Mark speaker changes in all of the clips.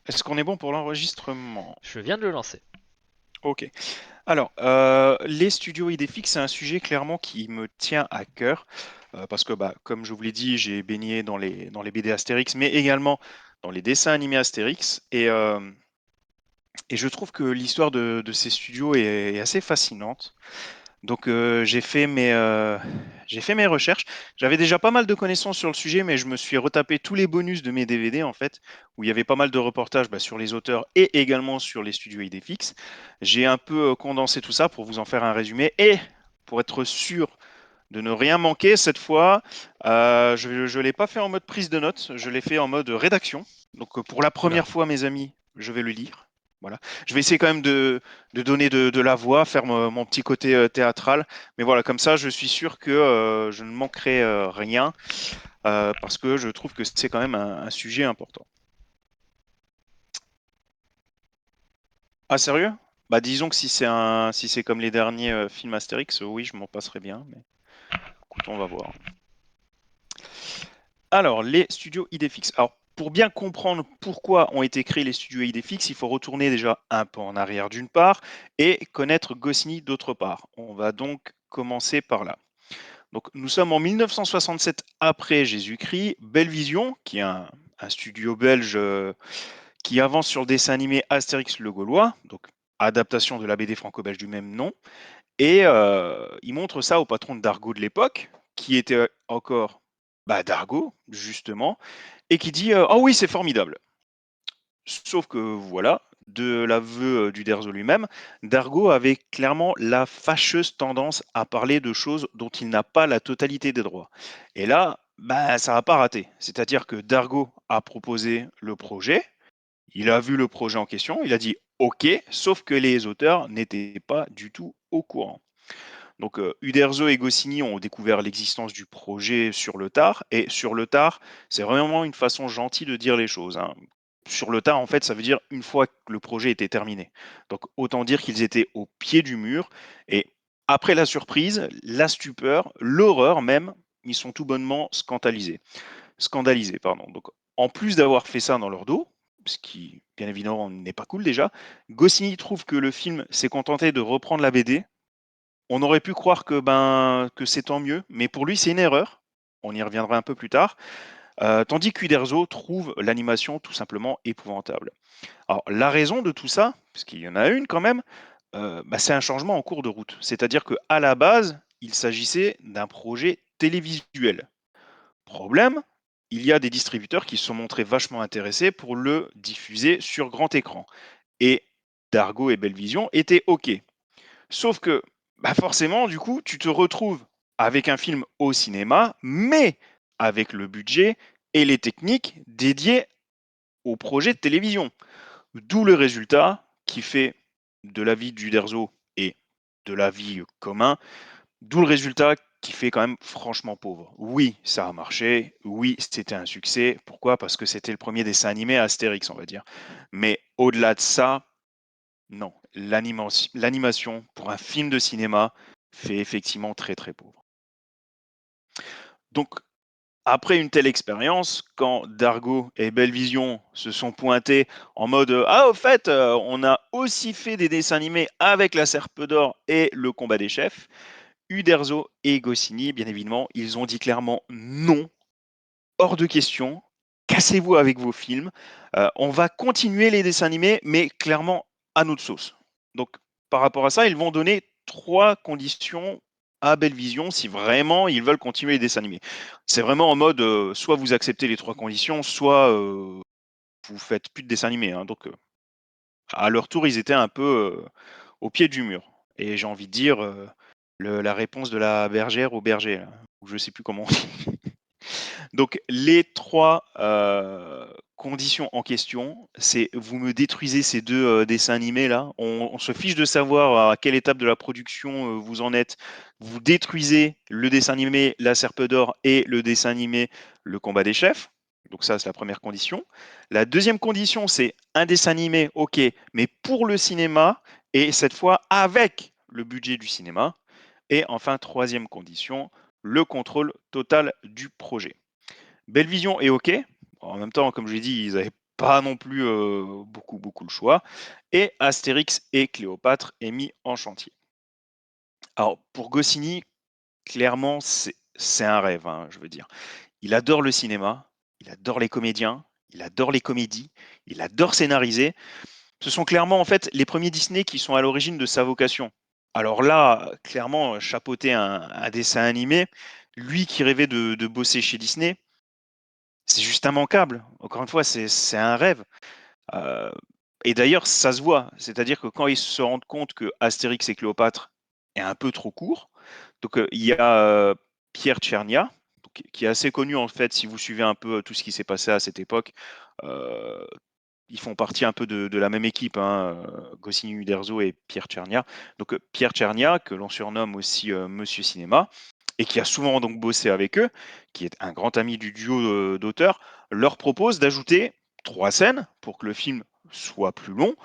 Speaker 1: Est-ce qu'on est bon pour l'enregistrement?
Speaker 2: Je viens de le lancer.
Speaker 1: Ok. Alors, les studios Idéfix, c'est un sujet clairement qui me tient à cœur, parce que, bah, comme je vous l'ai dit, j'ai baigné dans les BD Astérix, mais également dans les dessins animés Astérix, et je trouve que l'histoire de ces studios est assez fascinante. Donc j'ai fait mes recherches. J'avais déjà pas mal de connaissances sur le sujet, mais je me suis retapé tous les bonus de mes DVD en fait, où il y avait pas mal de reportages sur les auteurs et également sur les studios Idéfix. J'ai un peu condensé tout ça pour vous en faire un résumé et pour être sûr de ne rien manquer cette fois, je ne l'ai pas fait en mode prise de notes, je l'ai fait en mode rédaction. Donc pour la
Speaker 2: Oula.
Speaker 1: première fois, mes amis, je vais le lire. Voilà. Je vais essayer quand même de donner de la voix, faire mon petit côté théâtral. Mais voilà, comme ça, je suis sûr que je ne manquerai rien parce que je trouve que c'est quand même un sujet important. Ah, sérieux? Bah, disons que si c'est comme les derniers films Astérix, oui, je m'en passerai bien. Mais écoute, on va voir. Alors, les studios Idéfix. Alors, pour bien comprendre pourquoi ont été créés les studios Idéfix, il faut retourner déjà un peu en arrière d'une part et connaître Goscinny d'autre part. On va donc commencer par là. Donc, nous sommes en 1967 après Jésus-Christ. Belvision, qui est un studio belge qui avance sur le dessin animé Astérix le Gaulois, donc adaptation de la BD franco-belge du même nom, et il montre ça au patron de Dargaud de l'époque, qui était encore Dargaud, justement, et qui dit oh oui, c'est formidable. Sauf que voilà, de l'aveu d'Uderzo lui-même, Dargaud avait clairement la fâcheuse tendance à parler de choses dont il n'a pas la totalité des droits. Et là, ça n'a pas raté. C'est-à-dire que Dargaud a proposé le projet, il a vu le projet en question, il a dit OK, sauf que les auteurs n'étaient pas du tout au courant. Donc Uderzo et Goscinny ont découvert l'existence du projet sur le tard, et sur le tard, c'est vraiment une façon gentille de dire les choses, hein. Sur le tard, en fait, ça veut dire une fois que le projet était terminé. Donc autant dire qu'ils étaient au pied du mur, et après la surprise, la stupeur, l'horreur même, ils sont tout bonnement scandalisés. Scandalisés, pardon. Donc en plus d'avoir fait ça dans leur dos, ce qui bien évidemment n'est pas cool déjà, Goscinny trouve que le film s'est contenté de reprendre la BD. On aurait pu croire que c'est tant mieux, mais pour lui, c'est une erreur. On y reviendra un peu plus tard. Tandis qu'Uderzo trouve l'animation tout simplement épouvantable. Alors, la raison de tout ça, parce qu'il y en a une quand même, c'est un changement en cours de route. C'est-à-dire qu'à la base, il s'agissait d'un projet télévisuel. Problème, il y a des distributeurs qui se sont montrés vachement intéressés pour le diffuser sur grand écran. Et Dargo et Belvision étaient OK. Sauf que, forcément, du coup, tu te retrouves avec un film au cinéma, mais avec le budget et les techniques dédiées au projet de télévision. D'où le résultat qui fait de l'avis d'Uderzo et de l'avis commun, d'où le résultat qui fait quand même franchement pauvre. Oui, ça a marché, oui, c'était un succès. Pourquoi? Parce que c'était le premier dessin animé à Astérix, on va dire. Mais au-delà de ça, non, l'animation pour un film de cinéma fait effectivement très très pauvre. Donc, après une telle expérience, quand Dargo et Bellevision se sont pointés en mode ah, au fait, on a aussi fait des dessins animés avec la Serpe d'Or et le combat des chefs, Uderzo et Goscinny, bien évidemment, ils ont dit clairement non, hors de question, cassez-vous avec vos films, on va continuer les dessins animés, mais clairement à notre sauce. Donc, par rapport à ça, ils vont donner trois conditions à Bellevision si vraiment ils veulent continuer les dessins animés. C'est vraiment en mode soit vous acceptez les trois conditions, soit vous faites plus de dessins animés, hein. Donc, à leur tour, ils étaient un peu au pied du mur. Et j'ai envie de dire la réponse de la bergère au berger, là, ou je sais plus comment on dit. Donc les trois conditions en question, c'est vous me détruisez ces deux dessins animés là. On se fiche de savoir à quelle étape de la production vous en êtes. Vous détruisez le dessin animé La Serpe d'Or et le dessin animé Le Combat des Chefs. Donc ça, c'est la première condition. La deuxième condition, c'est un dessin animé, ok, mais pour le cinéma, et cette fois avec le budget du cinéma. Et enfin, troisième condition, le contrôle total du projet. Belle Vision est OK. En même temps, comme je l'ai dit, ils avaient pas non plus beaucoup le choix. Et Astérix et Cléopâtre est mis en chantier. Alors, pour Goscinny, clairement, c'est un rêve, hein, je veux dire. Il adore le cinéma, il adore les comédiens, il adore les comédies, il adore scénariser. Ce sont clairement, en fait, les premiers Disney qui sont à l'origine de sa vocation. Alors là, clairement, chapeauter un dessin animé, lui qui rêvait de bosser chez Disney, c'est juste immanquable. Encore une fois, c'est un rêve. Heu et d'ailleurs, ça se voit. C'est-à-dire que quand ils se rendent compte que Astérix et Cléopâtre est un peu trop court, donc il y a, Pierre Tchernia, donc qui est assez connu, en fait, si vous suivez un peu, tout ce qui s'est passé à cette époque. Heu, Ils font partie un peu de la même équipe, hein, Goscinny Uderzo et Pierre Tchernia. Donc Pierre Tchernia, que l'on surnomme aussi, Monsieur Cinéma et qui a souvent donc bossé avec eux, qui est un grand ami du duo, d'auteurs, leur propose d'ajouter 3 scènes pour que le film soit plus long,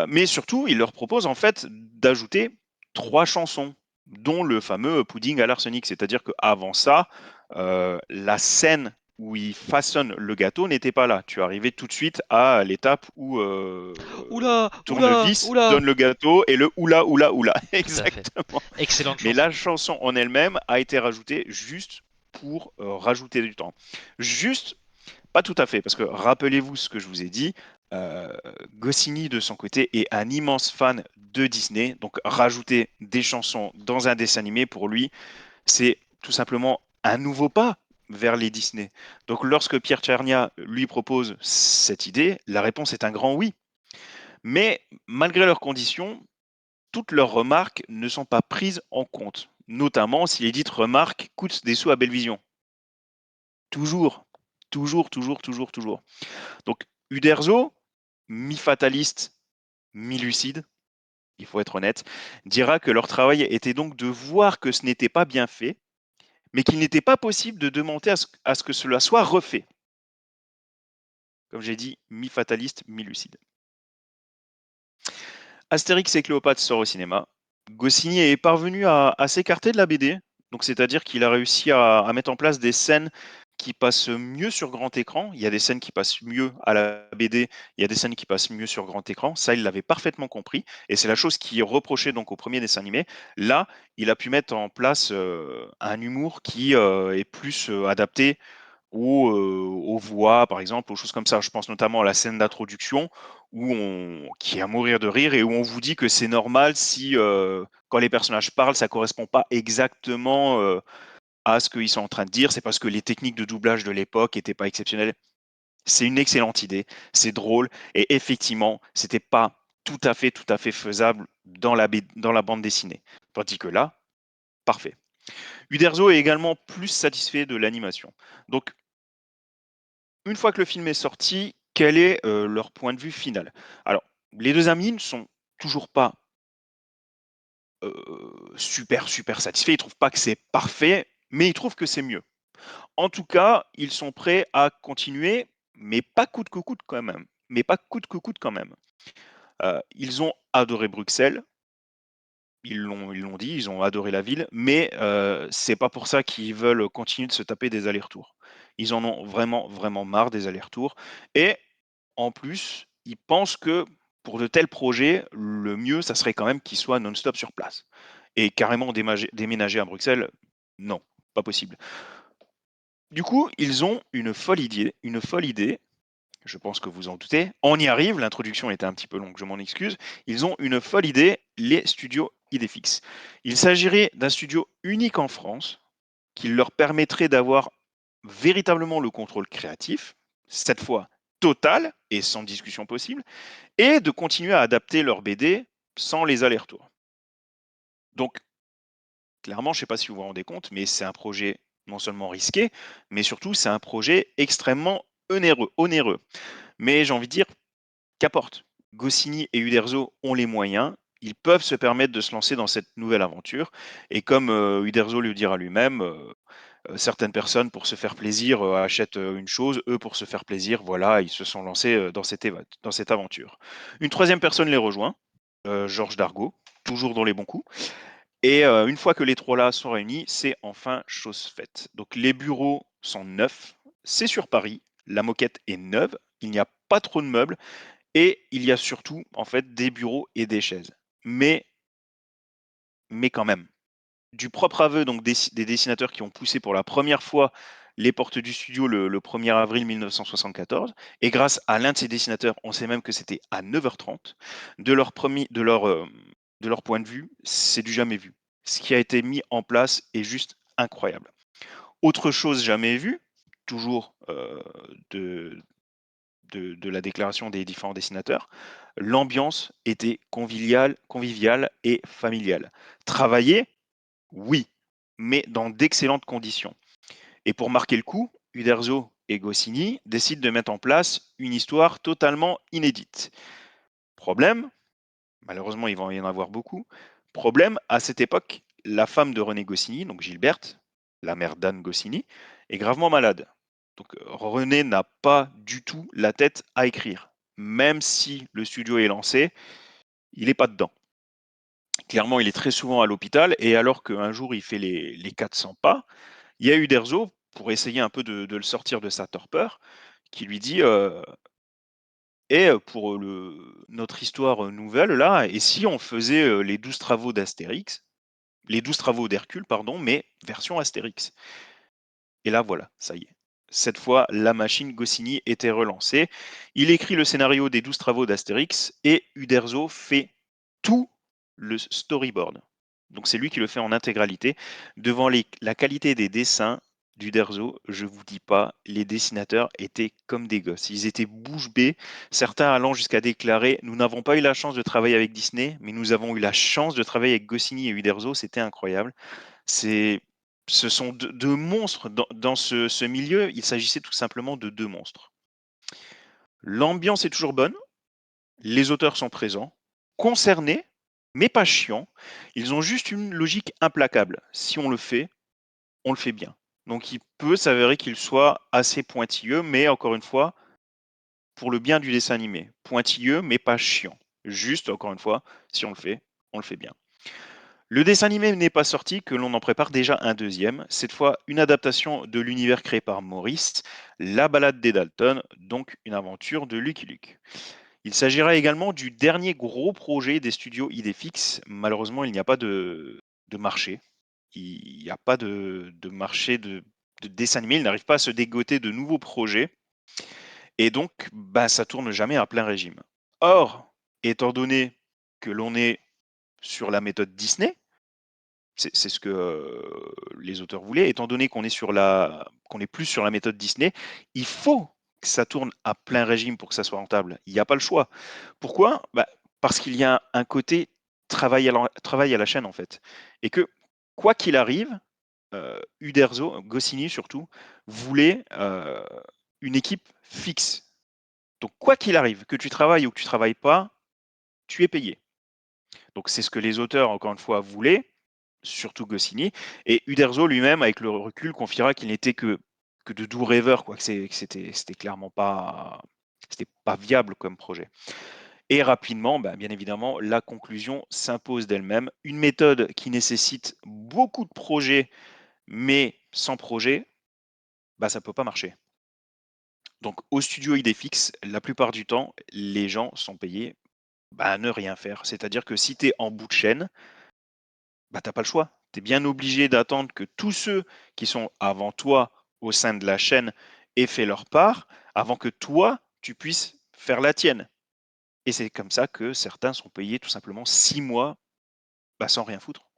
Speaker 1: mais surtout, il leur propose en fait d'ajouter 3 chansons, dont le fameux Pudding à l'arsenic. C'est-à-dire qu'avant ça, la scène où ils façonnent le gâteau n'était pas là. Tu arrivais tout de suite à l'étape où,
Speaker 2: Oula, oula,
Speaker 1: Tournevis
Speaker 2: oula.
Speaker 1: donne le gâteau et le oula, oula, oula,
Speaker 2: Tout à fait.
Speaker 1: exactement.
Speaker 2: Excellente
Speaker 1: Mais
Speaker 2: chanson.
Speaker 1: la chanson en elle-même a été rajoutée juste pour, rajouter du temps. Juste pas tout à fait, parce que rappelez-vous ce que je vous ai dit, Goscinny de son côté est un immense fan de Disney, donc rajouter des chansons dans un dessin animé pour lui, c'est tout simplement un nouveau pas vers les Disney. Donc lorsque Pierre Tchernia lui propose cette idée, la réponse est un grand oui. Mais malgré leurs conditions, toutes leurs remarques ne sont pas prises en compte, notamment si les dites remarques coûtent des sous à Bellevision. Toujours, toujours. Donc Uderzo, mi-fataliste, mi-lucide, il faut être honnête, dira que leur travail était donc de voir que ce n'était pas bien fait, mais qu'il n'était pas possible de demander à ce que cela soit refait. Comme j'ai dit, mi-fataliste, mi-lucide. Astérix et Cléopâtre sort au cinéma. Goscinny est parvenu à s'écarter de la BD, donc c'est-à-dire qu'il a réussi à mettre en place des scènes qui passent mieux sur grand écran. Il y a des scènes qui passent mieux à la BD, il y a des scènes qui passent mieux sur grand écran. Ça, il l'avait parfaitement compris, et c'est la chose qui est reprochée donc au premier dessin animé. Là, il a pu mettre en place un humour qui est plus adapté aux voix, par exemple, aux choses comme ça. Je pense notamment à la scène d'introduction qui est à mourir de rire et où on vous dit que c'est normal si, quand les personnages parlent, ça correspond pas exactement à ce qu'ils sont en train de dire. C'est parce que les techniques de doublage de l'époque n'étaient pas exceptionnelles. C'est une excellente idée, c'est drôle et effectivement, c'était pas tout à fait faisable dans la bande dessinée. Tandis que là, parfait. Uderzo est également plus satisfait de l'animation. Donc une fois que le film est sorti, quel est, leur point de vue final? Alors, les 2 amis ne sont toujours pas, super satisfaits. Ils trouvent pas que c'est parfait, mais ils trouvent que c'est mieux. En tout cas, ils sont prêts à continuer, mais pas coûte que coûte quand même. Ils ont adoré Bruxelles, ils l'ont dit, ils ont adoré la ville, mais c'est pas pour ça qu'ils veulent continuer de se taper des allers-retours. Ils en ont vraiment marre des allers-retours et en plus, ils pensent que pour de tels projets, le mieux, ça serait quand même qu'ils soient non-stop sur place. Et carrément déménager à Bruxelles, non, pas possible. Du coup, ils ont une folle idée, je pense que vous en doutez. On y arrive, l'introduction était un petit peu longue, je m'en excuse. Ils ont une folle idée, les studios Idéfix. Il s'agirait d'un studio unique en France qui leur permettrait d'avoir véritablement le contrôle créatif, cette fois total et sans discussion possible, et de continuer à adapter leurs BD sans les allers-retours. Donc, clairement, je ne sais pas si vous vous rendez compte, mais c'est un projet non seulement risqué, mais surtout c'est un projet extrêmement onéreux. Mais j'ai envie de dire, qu'apporte Goscinny et Uderzo ont les moyens, ils peuvent se permettre de se lancer dans cette nouvelle aventure. Et comme Uderzo le dira lui-même, certaines personnes pour se faire plaisir achètent une chose, eux pour se faire plaisir, voilà, ils se sont lancés dans cette aventure. Une troisième personne les rejoint, Georges Dargaud, toujours dans les bons coups. Et une fois que les trois là sont réunis, c'est enfin chose faite. Donc les bureaux sont neufs, c'est sur Paris, la moquette est neuve, il n'y a pas trop de meubles et il y a surtout en fait des bureaux et des chaises. Mais quand même, du propre aveu donc des dessinateurs qui ont poussé pour la première fois les portes du studio le 1er avril 1974, et grâce à l'un de ces dessinateurs, on sait même que c'était à 9h30, de leur point de vue, c'est du jamais vu. Ce qui a été mis en place est juste incroyable. Autre chose jamais vue, toujours de, de la déclaration des différents dessinateurs, l'ambiance était conviviale et familiale. Travailler, oui, mais dans d'excellentes conditions. Et pour marquer le coup, Uderzo et Goscinny décident de mettre en place une histoire totalement inédite. Problème, malheureusement il va y en avoir beaucoup, problème, à cette époque, la femme de René Goscinny, donc Gilberte, la mère d'Anne Goscinny, est gravement malade. Donc René n'a pas du tout la tête à écrire. Même si le studio est lancé, il n'est pas dedans. Clairement, il est très souvent à l'hôpital et alors qu'un jour il fait les 400 pas, il y a Uderzo, pour essayer un peu de le sortir de sa torpeur, qui lui dit et pour notre histoire nouvelle là, et si on faisait les 12 travaux d'Astérix, les 12 travaux d'Hercule, pardon, mais version Astérix. Et là, voilà, ça y est. Cette fois, la machine Goscinny était relancée. Il écrit le scénario des 12 travaux d'Astérix et Uderzo fait tout le storyboard. Donc c'est lui qui le fait en intégralité. Devant la qualité des dessins d'Uderzo, je vous dis pas, les dessinateurs étaient comme des gosses. Ils étaient bouche bée, certains allant jusqu'à déclarer: nous n'avons pas eu la chance de travailler avec Disney, mais nous avons eu la chance de travailler avec Goscinny et Uderzo, c'était incroyable. C'est Ce sont deux monstres dans ce milieu, il s'agissait tout simplement de 2 monstres. L'ambiance est toujours bonne, les auteurs sont présents, concernés, mais pas chiants. Ils ont juste une logique implacable. Si on le fait bien. Donc il peut s'avérer qu'il soit assez pointilleux, mais encore une fois, pour le bien du dessin animé. Pointilleux, mais pas chiant. Juste, encore une fois, si on le fait bien. Le dessin animé n'est pas sorti que l'on en prépare déjà un deuxième, cette fois une adaptation de l'univers créé par Maurice, La Balade des Dalton, donc une aventure de Lucky Luke. Il s'agira également du dernier gros projet des studios Idéfix. Malheureusement, il n'y a pas de marché. Il n'y a pas de marché de dessin animé. Il n'arrive pas à se dégoter de nouveaux projets. Et donc, bah, ça tourne jamais à plein régime. Or, étant donné que l'on est sur la méthode Disney, c'est ce que les auteurs voulaient. Étant donné qu'on est plus sur la méthode Disney, il faut que ça tourne à plein régime pour que ça soit rentable. Il n'y a pas le choix. Pourquoi? Bah, parce qu'il y a un côté travail à la chaîne, en fait. Et que, quoi qu'il arrive, Uderzo, Goscinny surtout, voulait une équipe fixe. Donc, quoi qu'il arrive, que tu travailles ou que tu travailles pas, tu es payé. Donc, c'est ce que les auteurs, encore une fois, voulaient, surtout Goscinny. Et Uderzo lui-même, avec le recul, confiera qu'il n'était que de doux rêveurs, quoi, que c'était clairement pas, c'était pas viable comme projet. Et rapidement, bah, bien évidemment, la conclusion s'impose d'elle-même. Une méthode qui nécessite beaucoup de projets, mais sans projet, bah, ça ne peut pas marcher. Donc au studio Idéfix, la plupart du temps, les gens sont payés bah, à ne rien faire. C'est-à-dire que si tu es en bout de chaîne, bah, tu n'as pas le choix. Tu es bien obligé d'attendre que tous ceux qui sont avant toi au sein de la chaîne aient fait leur part avant que toi, tu puisses faire la tienne. Et c'est comme ça que certains sont payés tout simplement 6 mois bah, sans rien foutre.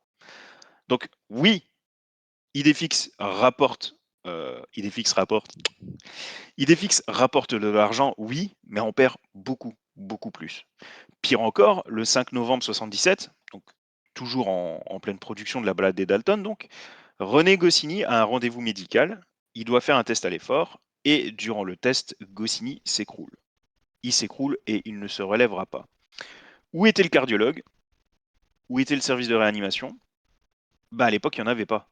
Speaker 1: Donc oui, Idéfix rapporte, Idéfix rapporte, Idéfix rapporte de l'argent, oui, mais on perd beaucoup, beaucoup plus. Pire encore, le 5 novembre 77, donc toujours en pleine production de la balade des Dalton, donc, René Goscinny a un rendez-vous médical, il doit faire un test à l'effort, et durant le test, Goscinny s'écroule. Il s'écroule et il ne se relèvera pas. Où était le cardiologue? Où était le service de réanimation? Bah, à l'époque, il n'y en avait pas.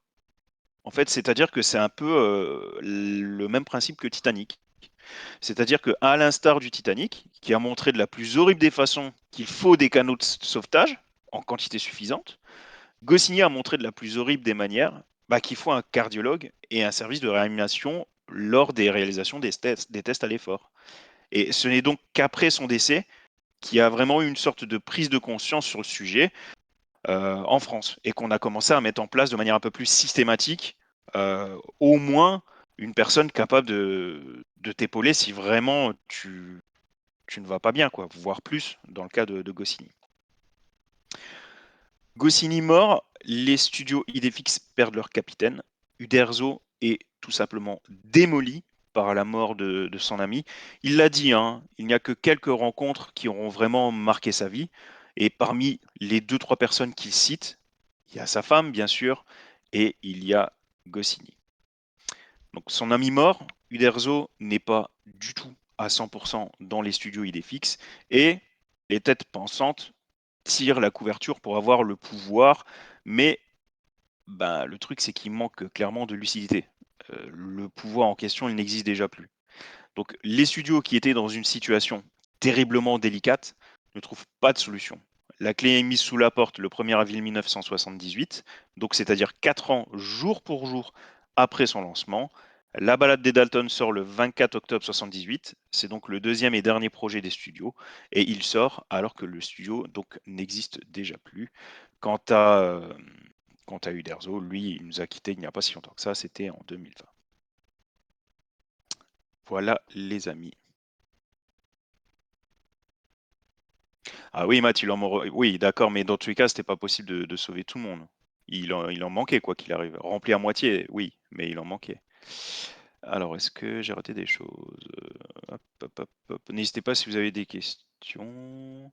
Speaker 1: En fait, c'est-à-dire que c'est un peu le même principe que Titanic. C'est-à-dire qu'à l'instar du Titanic, qui a montré de la plus horrible des façons qu'il faut des canaux de sauvetage en quantité suffisante, Goscinny a montré de la plus horrible des manières bah, qu'il faut un cardiologue et un service de réanimation lors des réalisations des tests à l'effort. Et ce n'est donc qu'après son décès qu'il y a vraiment eu une sorte de prise de conscience sur le sujet en France et qu'on a commencé à mettre en place de manière un peu plus systématique au moins une personne capable de t'épauler si vraiment tu ne vas pas bien, quoi, voire plus dans le cas de Goscinny. Goscinny mort, les studios Idefix perdent leur capitaine. Uderzo est tout simplement démoli par la mort de son ami. Il l'a dit, hein, il n'y a que quelques rencontres qui auront vraiment marqué sa vie. Et parmi les 2-3 personnes qu'il cite, il y a sa femme, bien sûr, et il y a Goscinny. Donc son ami mort, Uderzo n'est pas du tout à 100% dans les studios Idefix et les têtes pensantes tirent la couverture pour avoir le pouvoir, mais ben, le truc c'est qu'il manque clairement de lucidité. Le pouvoir en question, il n'existe déjà plus. Donc les studios qui étaient dans une situation terriblement délicate ne trouvent pas de solution. La clé est mise sous la porte le 1er avril 1978, donc c'est-à-dire 4 ans jour pour jour après son lancement. La balade des Dalton sort le 24 octobre 78, c'est donc le deuxième et dernier projet des studios, et il sort alors que le studio donc n'existe déjà plus. Quant à, euh, quant à Uderzo, lui, il nous a quittés il n'y a pas si longtemps que ça, c'était en 2020. Voilà les amis. Ah oui, Matt, oui, d'accord, mais dans tous les cas, c'était pas possible de sauver tout le monde. Il en manquait, quoi qu'il arrive. Rempli à moitié, oui, mais il en manquait. Alors, est-ce que j'ai raté des choses? Hop, hop, hop, hop. N'hésitez pas si vous avez des questions.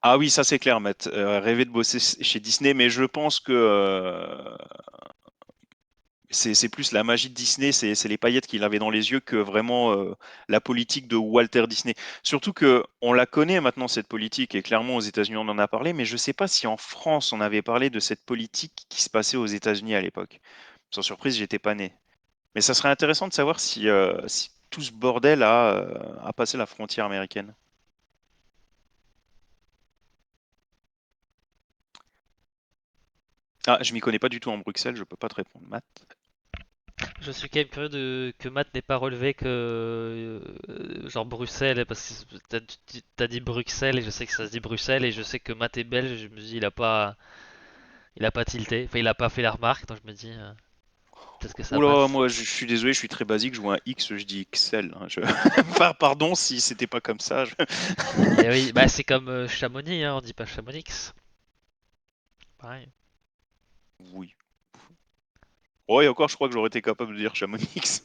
Speaker 1: Ah oui, ça c'est clair, Matt. Rêver de bosser chez Disney, mais je pense que c'est plus la magie de Disney, c'est les paillettes qu'il avait dans les yeux que vraiment la politique de Walter Disney. Surtout que on la connaît maintenant cette politique et clairement aux États-Unis on en a parlé, mais je ne sais pas si en France on avait parlé de cette politique qui se passait aux États-Unis à l'époque. Sans surprise, j'étais pas né. Mais ça serait intéressant de savoir si tout ce bordel a passé la frontière américaine. Ah, je m'y connais pas du tout en Bruxelles, je peux pas te répondre, Matt.
Speaker 2: Je suis quand même curieux que Matt n'ait pas relevé que genre Bruxelles, parce que t'as dit Bruxelles et je sais que ça se dit Bruxelles et je sais que Matt est belge, je me dis il a pas tilté, enfin il a pas fait la remarque, donc je me dis peut-être que ça
Speaker 1: Oula,
Speaker 2: passe.
Speaker 1: moi je suis désolé, je suis très basique, je vois un X, je dis XL, hein, Pardon si c'était pas comme ça.
Speaker 2: Et oui, bah c'est comme Chamonix, hein, on dit pas Chamonix. Pareil.
Speaker 1: Oui. Oh, et encore, je crois que j'aurais été capable de dire Chamonix.